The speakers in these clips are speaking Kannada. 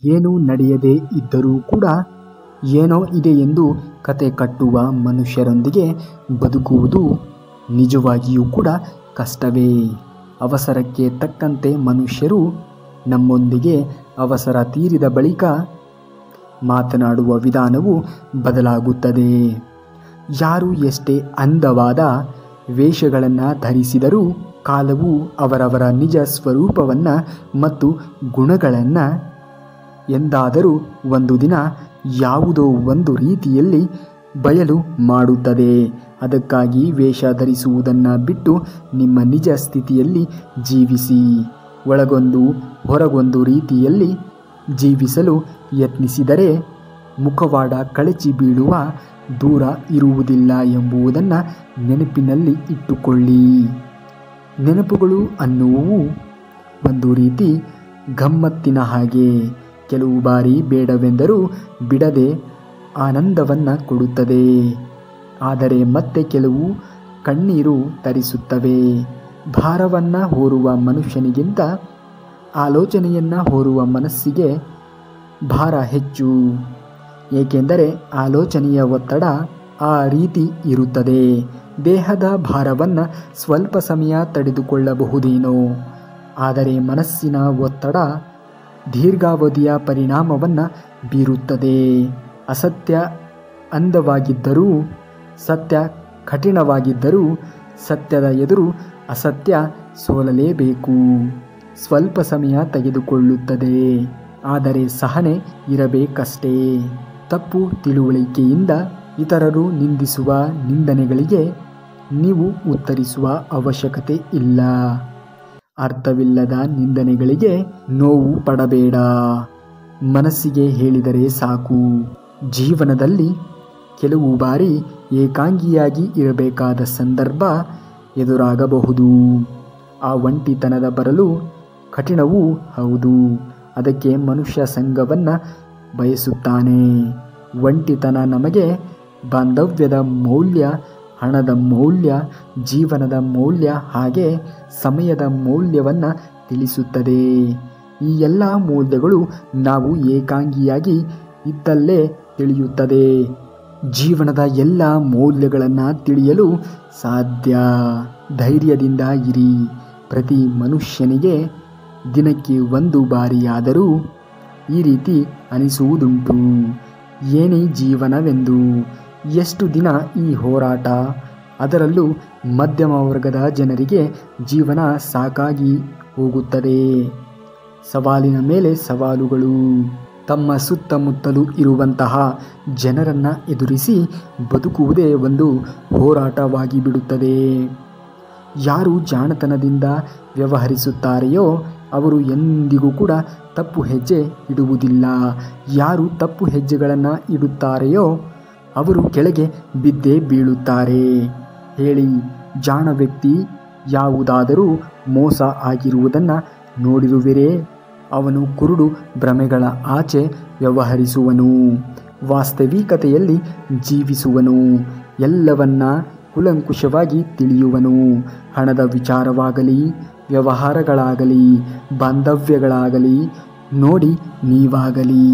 ಏನೂ ನಡೆಯದೇ ಇದ್ದರೂ ಕೂಡ ಏನೋ ಇದೆ ಎಂದು ಕತೆ ಕಟ್ಟುವ ಮನುಷ್ಯರೊಂದಿಗೆ ಬದುಕುವುದು ನಿಜವಾಗಿಯೂ ಕೂಡ ಕಷ್ಟವೇ. ಅವಸರಕ್ಕೆ ತಕ್ಕಂತೆ ಮನುಷ್ಯರು ನಮ್ಮೊಂದಿಗೆ ಅವಸರ ತೀರಿದ ಬಳಿಕ ಮಾತನಾಡುವ ವಿಧಾನವು ಬದಲಾಗುತ್ತದೆ. ಯಾರು ಎಷ್ಟೇ ಅಂದವಾದ ವೇಷಗಳನ್ನು ಧರಿಸಿದರೂ ಕಾಲವು ಅವರವರ ನಿಜ ಸ್ವರೂಪವನ್ನು ಮತ್ತು ಗುಣಗಳನ್ನು ಎಂದಾದರೂ ಒಂದು ದಿನ ಯಾವುದೋ ಒಂದು ರೀತಿಯಲ್ಲಿ ಬಯಲು ಮಾಡುತ್ತದೆ. ಅದಕ್ಕಾಗಿ ವೇಷ ಧರಿಸುವುದನ್ನು ಬಿಟ್ಟು ನಿಮ್ಮ ನಿಜ ಸ್ಥಿತಿಯಲ್ಲಿ ಜೀವಿಸಿ. ಒಳಗೊಂದು ಹೊರಗೊಂದು ರೀತಿಯಲ್ಲಿ ಜೀವಿಸಲು ಯತ್ನಿಸಿದರೆ ಮುಖವಾಡ ಕಳಚಿ ಬೀಳುವ ದೂರ ಇರುವುದಿಲ್ಲ ಎಂಬುದನ್ನು ನೆನಪಿನಲ್ಲಿ ಇಟ್ಟುಕೊಳ್ಳಿ. ನೆನಪುಗಳು ಅನ್ನುವು ಒಂದು ರೀತಿ ಗಮ್ಮತ್ತಿನ ಹಾಗೆ. ಕೆಲವು ಬಾರಿ ಬೇಡವೆಂದರೂ ಬಿಡದೆ ಆನಂದವನ್ನು ಕೊಡುತ್ತದೆ. ಆದರೆ ಮತ್ತೆ ಕೆಲವು ಕಣ್ಣೀರು ತರಿಸುತ್ತವೆ. ಭಾರವನ್ನು ಹೊರುವ ಮನುಷ್ಯನಿಗಿಂತ ಆಲೋಚನೆಯನ್ನು ಹೊರುವ ಮನಸ್ಸಿಗೆ ಭಾರ ಹೆಚ್ಚು. ಏಕೆಂದರೆ ಆಲೋಚನೆಯ ಒತ್ತಡ ಆ ರೀತಿ ಇರುತ್ತದೆ. ದೇಹದ ಭಾರವನ್ನು ಸ್ವಲ್ಪ ಸಮಯ ತಡೆದುಕೊಳ್ಳಬಹುದೇನೋ, ಆದರೆ ಮನಸ್ಸಿನ ಒತ್ತಡ ದೀರ್ಘಾವಧಿಯ ಪರಿಣಾಮವನ್ನು ಬೀರುತ್ತದೆ. ಅಸತ್ಯ ಅಂದವಾಗಿದ್ದರೂ, ಸತ್ಯ ಕಠಿಣವಾಗಿದ್ದರೂ ಸತ್ಯದ ಎದುರು ಅಸತ್ಯ ಸೋಲಲೇಬೇಕು. ಸ್ವಲ್ಪ ಸಮಯ ತೆಗೆದುಕೊಳ್ಳುತ್ತದೆ, ಆದರೆ ಸಹನೆ ಇರಬೇಕಷ್ಟೇ. ತಪ್ಪು ತಿಳುವಳಿಕೆಯಿಂದ ಇತರರು ನಿಂದಿಸುವ ನಿಂದನೆಗಳಿಗೆ ನೀವು ಉತ್ತರಿಸುವ ಅವಶ್ಯಕತೆ ಇಲ್ಲ. ಅರ್ಥವಿಲ್ಲದ ನಿಂದನೆಗಳಿಗೆ ನೋವು ಪಡಬೇಡ. ಮನಸ್ಸಿಗೆ ಹೇಳಿದರೆ ಸಾಕು. ಜೀವನದಲ್ಲಿ ಕೆಲವು ಬಾರಿ ಏಕಾಂಗಿಯಾಗಿ ಇರಬೇಕಾದ ಸಂದರ್ಭ ಎದುರಾಗಬಹುದು. ಆ ಒಂಟಿತನದ ಬರಲು ಕಠಿಣವೂ ಹೌದು. ಅದಕ್ಕೆ ಮನುಷ್ಯ ಸಂಘವನ್ನು ಬಯಸುತ್ತಾನೆ. ಒಂಟಿತನ ನಮಗೆ ಬಾಂಧವ್ಯದ ಮೌಲ್ಯ, ಹಣದ ಮೌಲ್ಯ, ಜೀವನದ ಮೌಲ್ಯ, ಹಾಗೆ ಸಮಯದ ಮೌಲ್ಯವನ್ನು ತಿಳಿಸುತ್ತದೆ. ಈ ಎಲ್ಲ ಮೌಲ್ಯಗಳು ನಾವು ಏಕಾಂಗಿಯಾಗಿ ಇದ್ದಲ್ಲೇ ತಿಳಿಯುತ್ತದೆ. ಜೀವನದ ಎಲ್ಲ ಮೌಲ್ಯಗಳನ್ನು ತಿಳಿಯಲು ಸಾಧ್ಯ. ಧೈರ್ಯದಿಂದ ಇರಿ. ಪ್ರತಿ ಮನುಷ್ಯನಿಗೆ ದಿನಕ್ಕೆ ಒಂದು ಬಾರಿಯಾದರೂ ಈ ರೀತಿ ಅನಿಸುವುದುಂಟು, ಏನೇ ಜೀವನವೆಂದು. ಎಷ್ಟು ದಿನ ಈ ಹೋರಾಟ? ಅದರಲ್ಲೂ ಮಧ್ಯಮ ವರ್ಗದ ಜನರಿಗೆ ಜೀವನ ಸಾಕಾಗಿ ಹೋಗುತ್ತದೆ. ಸವಾಲಿನ ಮೇಲೆ ಸವಾಲುಗಳು. ತಮ್ಮ ಸುತ್ತಮುತ್ತಲೂ ಇರುವಂತಹ ಜನರನ್ನು ಎದುರಿಸಿ ಬದುಕುವುದೇ ಒಂದು ಹೋರಾಟವಾಗಿ ಬಿಡುತ್ತದೆ. ಯಾರು ಜಾಣತನದಿಂದ ವ್ಯವಹರಿಸುತ್ತಾರೆಯೋ ಅವರು ಎಂದಿಗೂ ಕೂಡ ತಪ್ಪು ಹೆಜ್ಜೆ ಇಡುವುದಿಲ್ಲ. ಯಾರು ತಪ್ಪು ಹೆಜ್ಜೆಗಳನ್ನು ಇಡುತ್ತಾರೆಯೋ ಅವರು ಕೆಳಗೆ ಬಿದ್ದೇ ಬೀಳುತ್ತಾರೆ. ಹೇಳಿ, ಜಾಣ ವ್ಯಕ್ತಿ ಯಾವುದಾದರೂ ಮೋಸ ಆಗಿರುವುದನ್ನು ನೋಡಿರುವಿರೇ? ಅವನು ಕುರುಡು ಭ್ರಮೆಗಳ ಆಚೆ ವ್ಯವಹರಿಸುವನು. ವಾಸ್ತವಿಕತೆಯಲ್ಲಿ ಜೀವಿಸುವನು. ಎಲ್ಲವನ್ನ ಕೂಲಂಕುಷವಾಗಿ ತಿಳಿಯುವನು. ಹಣದ ವಿಚಾರವಾಗಲಿ, ವ್ಯವಹಾರಗಳಾಗಲಿ, ಬಾಂಧವ್ಯಗಳಾಗಲಿ, ನೋಡಿ ನೀವಾಗಲಿ,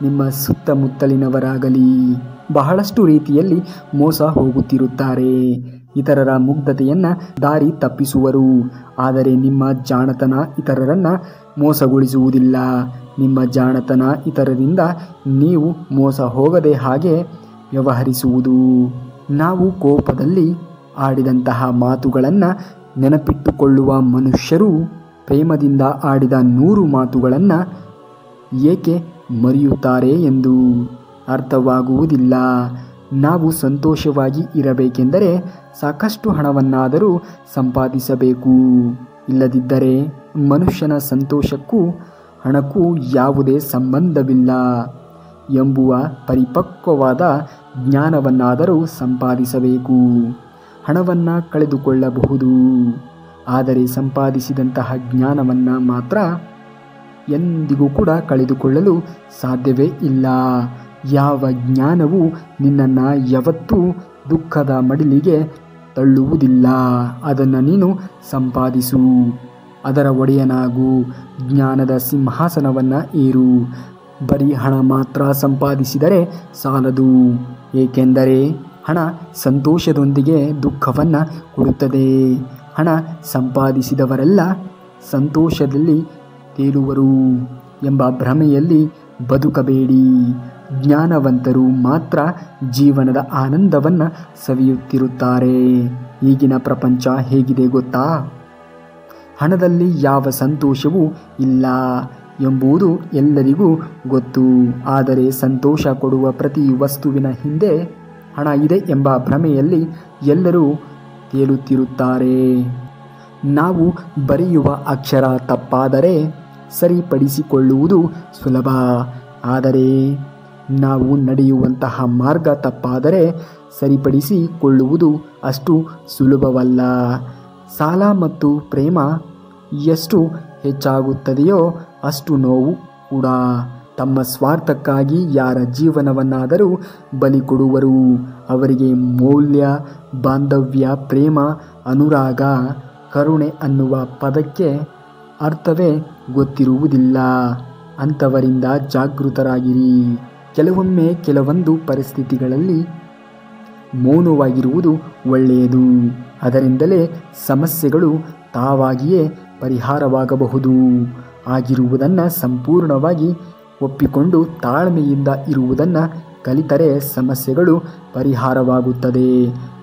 ನಿಮ್ಮ ಸುತ್ತಮುತ್ತಲಿನವರಾಗಲಿ ಬಹಳಷ್ಟು ರೀತಿಯಲ್ಲಿ ಮೋಸ ಹೋಗುತ್ತಿರುತ್ತಾರೆ. ಇತರರ ಮುಗ್ಧತೆಯನ್ನು ದಾರಿ ತಪ್ಪಿಸುವರು. ಆದರೆ ನಿಮ್ಮ ಜಾಣತನ ಇತರರನ್ನು ಮೋಸಗೊಳಿಸುವುದಿಲ್ಲ. ನಿಮ್ಮ ಜಾಣತನ ಇತರರಿಂದ ನೀವು ಮೋಸ ಹೋಗದೆ ಹಾಗೆ ವ್ಯವಹರಿಸುವುದು. ನಾವು ಕೋಪದಲ್ಲಿ ಆಡಿದಂತಹ ಮಾತುಗಳನ್ನು ನೆನಪಿಟ್ಟುಕೊಳ್ಳುವ ಮನುಷ್ಯರು ಪ್ರೇಮದಿಂದ ಆಡಿದ 100 ಮಾತುಗಳನ್ನು ಏಕೆ ಮರೆಯುತ್ತಾರೆ ಎಂದು ಅರ್ಥವಾಗುವುದಿಲ್ಲ. ನಾವು ಸಂತೋಷವಾಗಿ ಇರಬೇಕೆಂದರೆ ಸಾಕಷ್ಟು ಹಣವನ್ನಾದರೂ ಸಂಪಾದಿಸಬೇಕು. ಇಲ್ಲದಿದ್ದರೆ ಮನುಷ್ಯನ ಸಂತೋಷಕ್ಕೂ ಹಣಕ್ಕೂ ಯಾವುದೇ ಸಂಬಂಧವಿಲ್ಲ ಎಂಬುವ ಪರಿಪಕ್ವವಾದ ಜ್ಞಾನವನ್ನಾದರೂ ಸಂಪಾದಿಸಬೇಕು. ಹಣವನ್ನು ಕಳೆದುಕೊಳ್ಳಬಹುದು, ಆದರೆ ಸಂಪಾದಿಸಿದಂತಹ ಜ್ಞಾನವನ್ನು ಮಾತ್ರ ಎಂದಿಗೂ ಕೂಡ ಕಳೆದುಕೊಳ್ಳಲು ಸಾಧ್ಯವೇ ಇಲ್ಲ. ಯಾವ ಜ್ಞಾನವೂ ನಿನ್ನನ್ನು ಯಾವತ್ತೂ ದುಃಖದ ಮಡಿಲಿಗೆ ತಳ್ಳುವುದಿಲ್ಲ. ಅದನ್ನು ನೀನು ಸಂಪಾದಿಸು, ಅದರ ಒಡೆಯನಾಗು, ಜ್ಞಾನದ ಸಿಂಹಾಸನವನ್ನು ಏರು. ಬರೀ ಹಣ ಮಾತ್ರ ಸಂಪಾದಿಸಿದರೆ ಸಾಲದು, ಏಕೆಂದರೆ ಹಣ ಸಂತೋಷದೊಂದಿಗೆ ದುಃಖವನ್ನು ಕೊಡುತ್ತದೆ. ಹಣ ಸಂಪಾದಿಸಿದವರೆಲ್ಲ ಸಂತೋಷದಲ್ಲಿ ತೇಲುವರು ಎಂಬ ಭ್ರಮೆಯಲ್ಲಿ ಬದುಕಬೇಡಿ. ಜ್ಞಾನವಂತರು ಮಾತ್ರ ಜೀವನದ ಆನಂದವನ್ನು ಸವಿಯುತ್ತಿರುತ್ತಾರೆ. ಈಗಿನ ಪ್ರಪಂಚ ಹೇಗಿದೆ ಗೊತ್ತಾ? ಹಣದಲ್ಲಿ ಯಾವ ಸಂತೋಷವೂ ಇಲ್ಲ ಎಂಬುದು ಎಲ್ಲರಿಗೂ ಗೊತ್ತು. ಆದರೆ ಸಂತೋಷ ಕೊಡುವ ಪ್ರತಿ ವಸ್ತುವಿನ ಹಿಂದೆ ಹಣ ಇದೆ ಎಂಬ ಭ್ರಮೆಯಲ್ಲಿ ಎಲ್ಲರೂ ತೇಲುತ್ತಿರುತ್ತಾರೆ. ನಾವು ಬರೆಯುವ ಅಕ್ಷರ ತಪ್ಪಾದರೆ ಸರಿಪಡಿಸಿಕೊಳ್ಳುವುದು ಸುಲಭ, ಆದರೆ ನಾವು ನಡೆಯುವಂತಹ ಮಾರ್ಗ ತಪ್ಪಾದರೆ ಸರಿಪಡಿಸಿಕೊಳ್ಳುವುದು ಅಷ್ಟು ಸುಲಭವಲ್ಲ. ಸಾಲ ಮತ್ತು ಪ್ರೇಮ ಎಷ್ಟು ಹೆಚ್ಚಾಗುತ್ತದೆಯೋ ಅಷ್ಟು ನೋವು ಕೂಡ. ತಮ್ಮ ಸ್ವಾರ್ಥಕ್ಕಾಗಿ ಯಾರ ಜೀವನವನ್ನಾದರೂ ಬಲಿ ಕೊಡುವರು. ಅವರಿಗೆ ಮೌಲ್ಯ, ಬಾಂಧವ್ಯ, ಪ್ರೇಮ, ಅನುರಾಗ, ಕರುಣೆ ಅನ್ನುವ ಪದಕ್ಕೆ ಅರ್ಥವೇ ಗೊತ್ತಿರುವುದಿಲ್ಲ. ಅಂಥವರಿಂದ ಜಾಗೃತರಾಗಿರಿ. ಕೆಲವೊಮ್ಮೆ ಕೆಲವೊಂದು ಪರಿಸ್ಥಿತಿಗಳಲ್ಲಿ ಮೌನವಾಗಿರುವುದು ಒಳ್ಳೆಯದು. ಅದರಿಂದಲೇ ಸಮಸ್ಯೆಗಳು ತಾವಾಗಿಯೇ ಪರಿಹಾರವಾಗಬಹುದು. ಆಗಿರುವುದನ್ನು ಸಂಪೂರ್ಣವಾಗಿ ಒಪ್ಪಿಕೊಂಡು ತಾಳ್ಮೆಯಿಂದ ಇರುವುದನ್ನು ಕಲಿತರೆ ಸಮಸ್ಯೆಗಳು ಪರಿಹಾರವಾಗುತ್ತದೆ.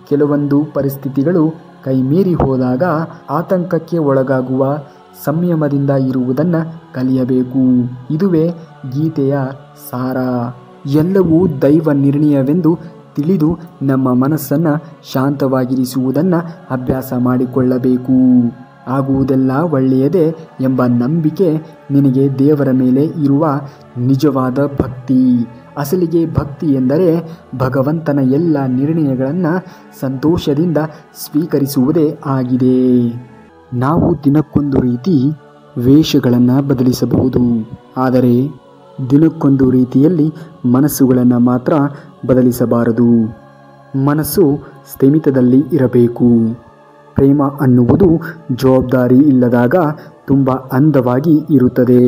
ಕೆಲವೊಂದು ಪರಿಸ್ಥಿತಿಗಳು ಕೈಮೀರಿ ಹೋದಾಗ ಆತಂಕಕ್ಕೆ ಒಳಗಾಗುವ ಸಂಯಮದಿಂದ ಇರುವುದನ್ನು ಕಲಿಯಬೇಕು. ಇದುವೇ ಗೀತೆಯ ಸಾರ. ಎಲ್ಲವೂ ದೈವ ನಿರ್ಣಯವೆಂದು ತಿಳಿದು ನಮ್ಮ ಮನಸ್ಸನ್ನು ಶಾಂತವಾಗಿರಿಸುವುದನ್ನು ಅಭ್ಯಾಸ ಮಾಡಿಕೊಳ್ಳಬೇಕು. ಆಗುವುದೆಲ್ಲ ಒಳ್ಳೆಯದೇ ಎಂಬ ನಂಬಿಕೆ ನಿನಗೆ ದೇವರ ಮೇಲೆ ಇರುವ ನಿಜವಾದ ಭಕ್ತಿ. ಅಸಲಿಗೆ ಭಕ್ತಿ ಎಂದರೆ ಭಗವಂತನ ಎಲ್ಲ ನಿರ್ಣಯಗಳನ್ನು ಸಂತೋಷದಿಂದ ಸ್ವೀಕರಿಸುವುದೇ ಆಗಿದೆ. ನಾವು ದಿನಕ್ಕೊಂದು ರೀತಿ ವೇಷಗಳನ್ನು ಬದಲಿಸಬಹುದು, ಆದರೆ ದಿನಕ್ಕೊಂದು ರೀತಿಯಲ್ಲಿ ಮನಸ್ಸುಗಳನ್ನು ಮಾತ್ರ ಬದಲಿಸಬಾರದು. ಮನಸ್ಸು ಸ್ಥಿಮಿತದಲ್ಲಿ ಇರಬೇಕು. ಪ್ರೇಮ ಅನ್ನುವುದು ಜವಾಬ್ದಾರಿ ಇಲ್ಲದಾಗ ತುಂಬ ಅಂದವಾಗಿ ಇರುತ್ತದೆ.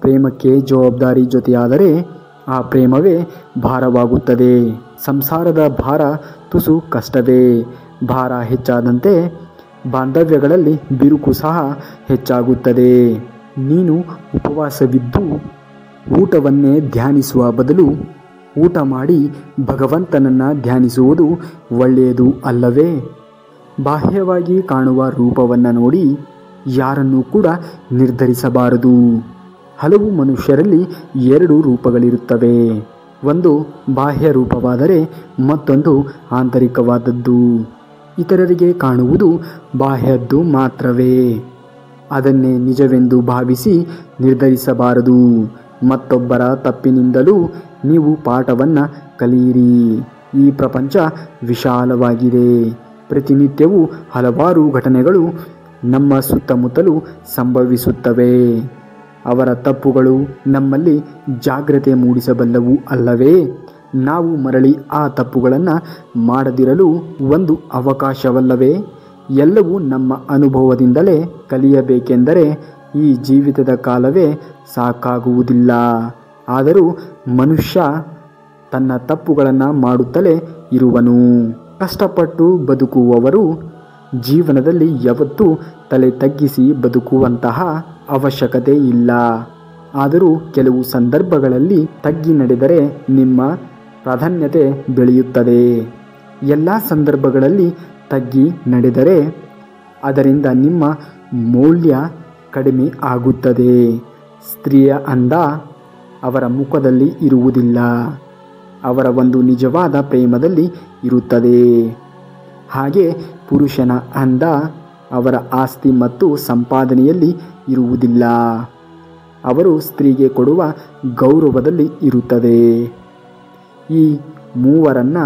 ಪ್ರೇಮಕ್ಕೆ ಜವಾಬ್ದಾರಿ ಜೊತೆಯಾದರೆ ಆ ಪ್ರೇಮವೇ ಭಾರವಾಗುತ್ತದೆ. ಸಂಸಾರದ ಭಾರ ತುಸು ಕಷ್ಟವೇ. ಭಾರ ಹೆಚ್ಚಾದಂತೆ ಬಾಂಧವ್ಯಗಳಲ್ಲಿ ಬಿರುಕು ಸಹ ಹೆಚ್ಚಾಗುತ್ತದೆ. ನೀನು ಉಪವಾಸವಿದ್ದು ಊಟವನ್ನೇ ಧ್ಯಾನಿಸುವ ಬದಲು ಊಟ ಮಾಡಿ ಭಗವಂತನನ್ನು ಧ್ಯಾನಿಸುವುದು ಒಳ್ಳೆಯದು ಅಲ್ಲವೇ? ಬಾಹ್ಯವಾಗಿ ಕಾಣುವ ರೂಪವನ್ನು ನೋಡಿ ಯಾರನ್ನೂ ಕೂಡ ನಿರ್ಧರಿಸಬಾರದು. ಹಲವು ಮನುಷ್ಯರಲ್ಲಿ ಎರಡು ರೂಪಗಳಿರುತ್ತವೆ. ಒಂದು ಬಾಹ್ಯ ರೂಪವಾದರೆ ಮತ್ತೊಂದು ಆಂತರಿಕವಾದದ್ದು. ಇತರರಿಗೆ ಕಾಣುವುದು ಬಾಹ್ಯದ್ದು ಮಾತ್ರವೇ. ಅದನ್ನೇ ನಿಜವೆಂದು ಭಾವಿಸಿ ನಿರ್ಧರಿಸಬಾರದು. ಮತ್ತೊಬ್ಬರ ತಪ್ಪಿನಿಂದಲೂ ನೀವು ಪಾಠವನ್ನು ಕಲಿಯಿರಿ. ಈ ಪ್ರಪಂಚ ವಿಶಾಲವಾಗಿದೆ. ಪ್ರತಿನಿತ್ಯವೂ ಹಲವಾರು ಘಟನೆಗಳು ನಮ್ಮ ಸುತ್ತಮುತ್ತಲೂ ಸಂಭವಿಸುತ್ತವೆ. ಅವರ ತಪ್ಪುಗಳು ನಮ್ಮಲ್ಲಿ ಜಾಗ್ರತೆ ಮೂಡಿಸಬಲ್ಲವು ಅಲ್ಲವೇ? ನಾವು ಮರಳಿ ಆ ತಪ್ಪುಗಳನ್ನು ಮಾಡದಿರಲು ಒಂದು ಅವಕಾಶವಲ್ಲವೇ? ಎಲ್ಲವೂ ನಮ್ಮ ಅನುಭವದಿಂದಲೇ ಕಲಿಯಬೇಕೆಂದರೆ ಈ ಜೀವಿತದ ಕಾಲವೇ ಸಾಕಾಗುವುದಿಲ್ಲ. ಆದರೂ ಮನುಷ್ಯ ತನ್ನ ತಪ್ಪುಗಳನ್ನು ಮಾಡುತ್ತಲೇ ಇರುವನು. ಕಷ್ಟಪಟ್ಟು ಬದುಕುವವರು ಜೀವನದಲ್ಲಿ ಯಾವತ್ತೂ ತಲೆ ತಗ್ಗಿಸಿ ಬದುಕುವಂತಹ ಅವಶ್ಯಕತೆ ಇಲ್ಲ. ಆದರೂ ಕೆಲವು ಸಂದರ್ಭಗಳಲ್ಲಿ ತಗ್ಗಿ ನಡೆದರೆ ನಿಮ್ಮ ಪ್ರಾಧಾನ್ಯತೆ ಬೆಳೆಯುತ್ತದೆ. ಎಲ್ಲ ಸಂದರ್ಭಗಳಲ್ಲಿ ತಗ್ಗಿ ನಡೆದರೆ ಅದರಿಂದ ನಿಮ್ಮ ಮೌಲ್ಯ ಕಡಿಮೆ ಆಗುತ್ತದೆ. ಸ್ತ್ರೀಯ ಅಂದ ಅವರ ಮುಖದಲ್ಲಿ ಇರುವುದಿಲ್ಲ, ಅವರ ಒಂದು ನಿಜವಾದ ಪ್ರೇಮದಲ್ಲಿ ಇರುತ್ತದೆ. ಹಾಗೆ ಪುರುಷನ ಅಂದ ಅವರ ಆಸ್ತಿ ಮತ್ತು ಸಂಪಾದನೆಯಲ್ಲಿ ಇರುವುದಿಲ್ಲ, ಅವರು ಸ್ತ್ರೀಗೆ ಕೊಡುವ ಗೌರವದಲ್ಲಿ ಇರುತ್ತದೆ. ಈ ಮೂವರನ್ನು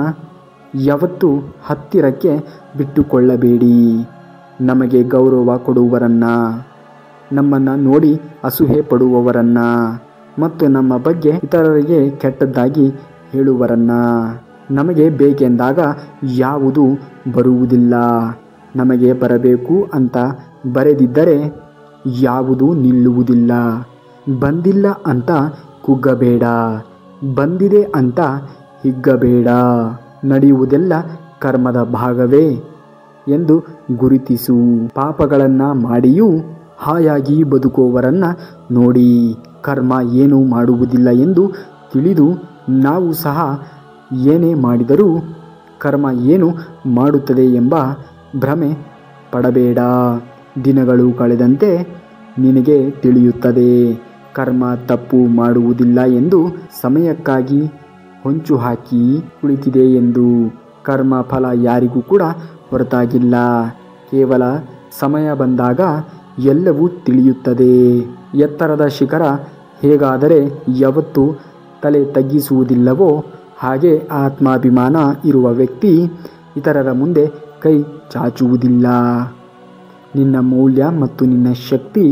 ಯಾವತ್ತೂ ಹತ್ತಿರಕ್ಕೆ ಬಿಟ್ಟುಕೊಳ್ಳಬೇಡಿ. ನಮಗೆ ಗೌರವ ಕೊಡುವವರನ್ನು, ನಮ್ಮನ್ನು ನೋಡಿ ಅಸೂಹೆ ಪಡುವವರನ್ನು ಮತ್ತು ನಮ್ಮ ಬಗ್ಗೆ ಇತರರಿಗೆ ಕೆಟ್ಟದ್ದಾಗಿ ಹೇಳುವರನ್ನು. ನಮಗೆ ಬೇಕೆಂದಾಗ ಯಾವುದೂ ಬರುವುದಿಲ್ಲ. ನಮಗೆ ಬರಬೇಕು ಅಂತ ಬರೆದಿದ್ದರೆ ಯಾವುದೂ ನಿಲ್ಲುವುದಿಲ್ಲ. ಬಂದಿಲ್ಲ ಅಂತ ಕುಗ್ಗಬೇಡ, ಬಂದಿದೆ ಅಂತ ಹಿಗ್ಗಬೇಡ. ನಡೆಯುವುದೆಲ್ಲ ಕರ್ಮದ ಭಾಗವೇ ಎಂದು ಗುರುತಿಸು. ಪಾಪಗಳನ್ನು ಮಾಡಿಯೂ ಹಾಯಾಗಿ ಬದುಕುವವರನ್ನು ನೋಡಿ ಕರ್ಮ ಏನೂ ಮಾಡುವುದಿಲ್ಲ ಎಂದು ತಿಳಿದು ನಾವು ಸಹ ಏನೇ ಮಾಡಿದರೂ ಕರ್ಮ ಏನು ಮಾಡುತ್ತದೆ ಎಂಬ ಭ್ರಮೆ ಪಡಬೇಡ. ದಿನಗಳು ಕಳೆದಂತೆ ನಿನಗೆ ತಿಳಿಯುತ್ತದೆ ಕರ್ಮ ತಪ್ಪು ಮಾಡುವುದಿಲ್ಲ ಎಂದು. ಸಮಯಕ್ಕಾಗಿ ಹೊಂಚು ಹಾಕಿ ಕುಳಿತಿದೆ ಎಂದು ಕರ್ಮ ಫಲ ಯಾರಿಗೂ ಕೂಡ ಹೊರತಾಗಿಲ್ಲ. ಕೇವಲ ಸಮಯ ಬಂದಾಗ ಎಲ್ಲವೂ ತಿಳಿಯುತ್ತದೆ. ಎತ್ತರದ ಶಿಖರ ಹೇಗಾದರೆ ಯಾವತ್ತೂ ತಲೆ ತಗ್ಗಿಸುವುದಿಲ್ಲವೋ ಹಾಗೆ ಆತ್ಮಾಭಿಮಾನ ಇರುವ ವ್ಯಕ್ತಿ ಇತರರ ಮುಂದೆ ಕೈ ಚಾಚುವುದಿಲ್ಲ. ನಿನ್ನ ಮೌಲ್ಯ ಮತ್ತು ನಿನ್ನ ಶಕ್ತಿ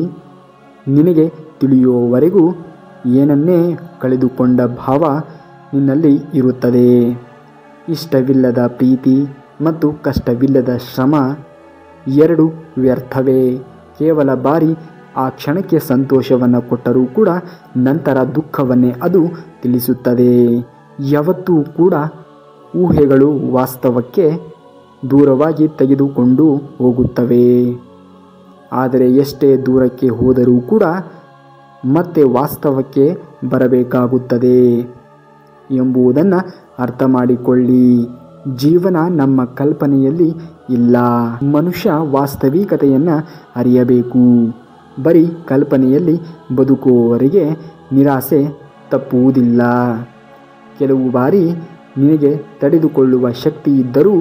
ನಿನಗೆ ತಿಳಿಯುವವರೆಗೂ ಏನನ್ನೇ ಕಳೆದುಕೊಂಡ ಭಾವ ನಿನ್ನಲ್ಲಿ ಇರುತ್ತದೆ. ಇಷ್ಟವಿಲ್ಲದ ಪ್ರೀತಿ ಮತ್ತು ಕಷ್ಟವಿಲ್ಲದ ಶ್ರಮ ಎರಡು ವ್ಯರ್ಥವೇ. ಕೇವಲ ಬಾರಿ ಆ ಕ್ಷಣಕ್ಕೆ ಸಂತೋಷವನ್ನು ಕೊಟ್ಟರೂ ಕೂಡ ನಂತರ ದುಃಖವನ್ನೇ ಅದು ತಿಳಿಸುತ್ತದೆ. ಯಾವತ್ತೂ ಕೂಡ ಊಹೆಗಳು ವಾಸ್ತವಕ್ಕೆ ದೂರವಾಗಿ ತೆಗೆದುಕೊಂಡು ಹೋಗುತ್ತವೆ. ಆದರೆ ಎಷ್ಟೇ ದೂರಕ್ಕೆ ಹೋದರೂ ಕೂಡ ಮತ್ತೆ ವಾಸ್ತವಕ್ಕೆ ಬರಬೇಕಾಗುತ್ತದೆ ಎಂಬುದನ್ನು ಅರ್ಥ ಮಾಡಿಕೊಳ್ಳಿ. ಜೀವನ ನಮ್ಮ ಕಲ್ಪನೆಯಲ್ಲಿ ಇಲ್ಲ. ಮನುಷ್ಯ ವಾಸ್ತವಿಕತೆಯನ್ನು ಅರಿಯಬೇಕು. ಬರೀ ಕಲ್ಪನೆಯಲ್ಲಿ ಬದುಕುವವರಿಗೆ ನಿರಾಸೆ ತಪ್ಪುವುದಿಲ್ಲ. ಕೆಲವು ಬಾರಿ ನಿನಗೆ ತಡೆದುಕೊಳ್ಳುವ ಶಕ್ತಿ ಇದ್ದರೂ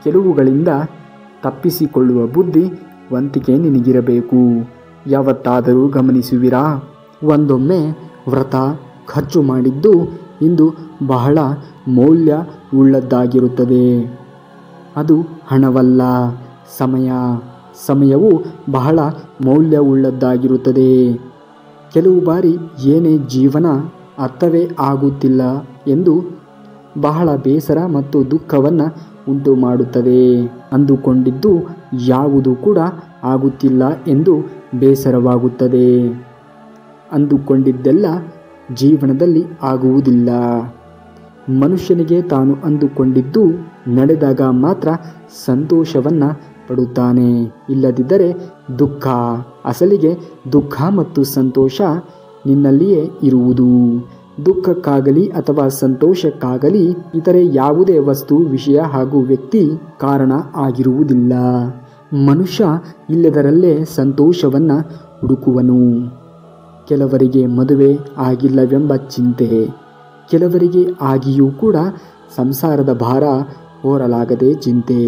ಕೆಲವುಗಳಿಂದ ತಪ್ಪಿಸಿಕೊಳ್ಳುವ ಬುದ್ಧಿವಂತಿಕೆ ನಿನಗಿರಬೇಕು. ಯಾವತ್ತಾದರೂ ಗಮನಿಸುವಿರಾ? ಒಂದೊಮ್ಮೆ ವ್ರತ ಖರ್ಚು ಮಾಡಿದ್ದು ಇಂದು ಬಹಳ ಮೌಲ್ಯವುಳ್ಳದ್ದಾಗಿರುತ್ತದೆ. ಅದು ಹಣವಲ್ಲ, ಸಮಯವು ಬಹಳ ಮೌಲ್ಯವುಳ್ಳದ್ದಾಗಿರುತ್ತದೆ. ಕೆಲವು ಬಾರಿ ಏನೇ ಜೀವನ ಅರ್ಥವೇ ಆಗುತ್ತಿಲ್ಲ ಎಂದು ಬಹಳ ಬೇಸರ ಮತ್ತು ದುಃಖವನ್ನು ಉಂಟು ಮಾಡುತ್ತದೆ. ಅಂದುಕೊಂಡಿದ್ದು ಯಾವುದು ಕೂಡ ಆಗುತ್ತಿಲ್ಲ ಎಂದು ಬೇಸರವಾಗುತ್ತದೆ. ಅಂದುಕೊಂಡಿದ್ದೆಲ್ಲ ಜೀವನದಲ್ಲಿ ಆಗುವುದಿಲ್ಲ. ಮನುಷ್ಯನಿಗೆ ತಾನು ಅಂದುಕೊಂಡಿದ್ದು ನಡೆದಾಗ ಮಾತ್ರ ಸಂತೋಷವನ್ನು ಪಡುತ್ತಾನೆ. ಇಲ್ಲದಿದ್ದರೆ ದುಃಖ. ಅಸಲಿಗೆ ದುಃಖ ಮತ್ತು ಸಂತೋಷ ನಿನ್ನಲ್ಲಿಯೇ ಇರುವುದು. ದುಃಖಕ್ಕಾಗಲಿ ಅಥವಾ ಸಂತೋಷಕ್ಕಾಗಲಿ ಇತರೆ ಯಾವುದೇ ವಸ್ತು, ವಿಷಯ ಹಾಗೂ ವ್ಯಕ್ತಿ ಕಾರಣ ಆಗಿರುವುದಿಲ್ಲ. ಮನುಷ್ಯ ಇಲ್ಲದರಲ್ಲೇ ಸಂತೋಷವನ್ನು ಹುಡುಕುವನು. ಕೆಲವರಿಗೆ ಮದುವೆ ಆಗಿಲ್ಲವೆಂಬ ಚಿಂತೆ, ಕೆಲವರಿಗೆ ಆಗಿಯೂ ಕೂಡ ಸಂಸಾರದ ಭಾರ ಹೊರಲಾಗದೆ ಚಿಂತೆ,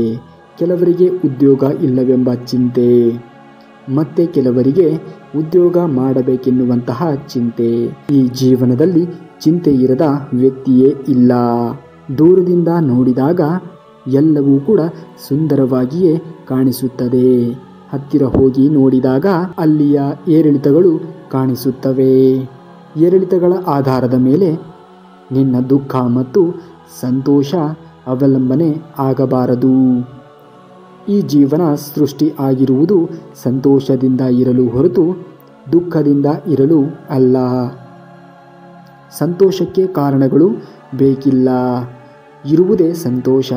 ಕೆಲವರಿಗೆ ಉದ್ಯೋಗ ಇಲ್ಲವೆಂಬ ಚಿಂತೆ, ಮತ್ತೆ ಕೆಲವರಿಗೆ ಉದ್ಯೋಗ ಮಾಡಬೇಕೆನ್ನುವಂತಹ ಚಿಂತೆ. ಈ ಜೀವನದಲ್ಲಿ ಚಿಂತೆ ಇರದ ವ್ಯಕ್ತಿಯೇ ಇಲ್ಲ. ದೂರದಿಂದ ನೋಡಿದಾಗ ಎಲ್ಲವೂ ಕೂಡ ಸುಂದರವಾಗಿಯೇ ಕಾಣಿಸುತ್ತದೆ. ಹತ್ತಿರ ಹೋಗಿ ನೋಡಿದಾಗ ಅಲ್ಲಿಯ ಏರಿಳಿತಗಳು ಕಾಣಿಸುತ್ತವೆ. ಏರಿಳಿತಗಳ ಆಧಾರದ ಮೇಲೆ ನಿನ್ನ ದುಃಖ ಮತ್ತು ಸಂತೋಷ ಅವಲಂಬನೆ ಆಗಬಾರದು. ಈ ಜೀವನ ಸೃಷ್ಟಿ ಆಗಿರುವುದು ಸಂತೋಷದಿಂದ ಇರಲು ಹೊರತು ದುಃಖದಿಂದ ಇರಲು ಅಲ್ಲ. ಸಂತೋಷಕ್ಕೆ ಕಾರಣಗಳು ಬೇಕಿಲ್ಲ. ಇರುವುದೇ ಸಂತೋಷ.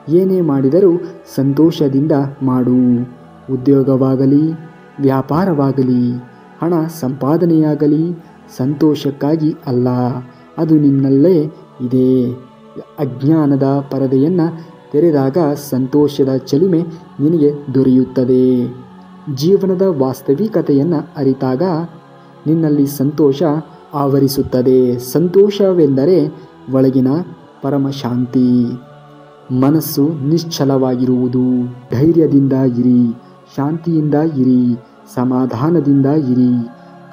ಏನೇ ಮಾಡಿದರೂ ಸಂತೋಷದಿಂದ ಮಾಡು. ಉದ್ಯೋಗವಾಗಲಿ, ವ್ಯಾಪಾರವಾಗಲಿ, ಹಣ ಸಂಪಾದನೆಯಾಗಲಿ ಸಂತೋಷಕ್ಕಾಗಿ ಅಲ್ಲ. ಅದು ನಿನ್ನಲ್ಲೇ ಇದೆ. ಅಜ್ಞಾನದ ಪರದೆಯನ್ನು ತೆರೆದಾಗ ಸಂತೋಷದ ಚೆಲುಮೆ ನಿನಗೆ ದೊರೆಯುತ್ತದೆ. ಜೀವನದ ವಾಸ್ತವಿಕತೆಯನ್ನು ಅರಿತಾಗ ನಿನ್ನಲ್ಲಿ ಸಂತೋಷ ಆವರಿಸುತ್ತದೆ. ಸಂತೋಷವೆಂದರೆ ಒಳಗಿನ ಪರಮಶಾಂತಿ. ಮನಸ್ಸು ನಿಶ್ಚಲವಾಗಿರುವುದು. ಧೈರ್ಯದಿಂದ ಇರಿ, ಶಾಂತಿಯಿಂದ ಇರಿ, ಸಮಾಧಾನದಿಂದ ಇರಿ.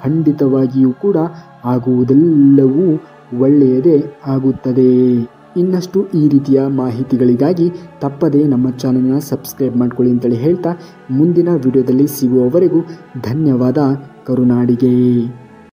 ಖಂಡಿತವಾಗಿಯೂ ಕೂಡ ಆಗುವುದೆಲ್ಲವೂ ಒಳ್ಳೆಯದೇ ಆಗುತ್ತದೆ. ಇನ್ನಷ್ಟು ಈ ರೀತಿಯ ಮಾಹಿತಿಗಳಿಗಾಗಿ ತಪ್ಪದೇ ನಮ್ಮ ಚಾನಲ್ನ ಸಬ್ಸ್ಕ್ರೈಬ್ ಮಾಡ್ಕೊಳ್ಳಿ ಅಂತೇಳಿ ಹೇಳ್ತಾ ಮುಂದಿನ ವಿಡಿಯೋದಲ್ಲಿ ಸಿಗುವವರೆಗೂ ಧನ್ಯವಾದ. ಕರುನಾಡಿಗೆ.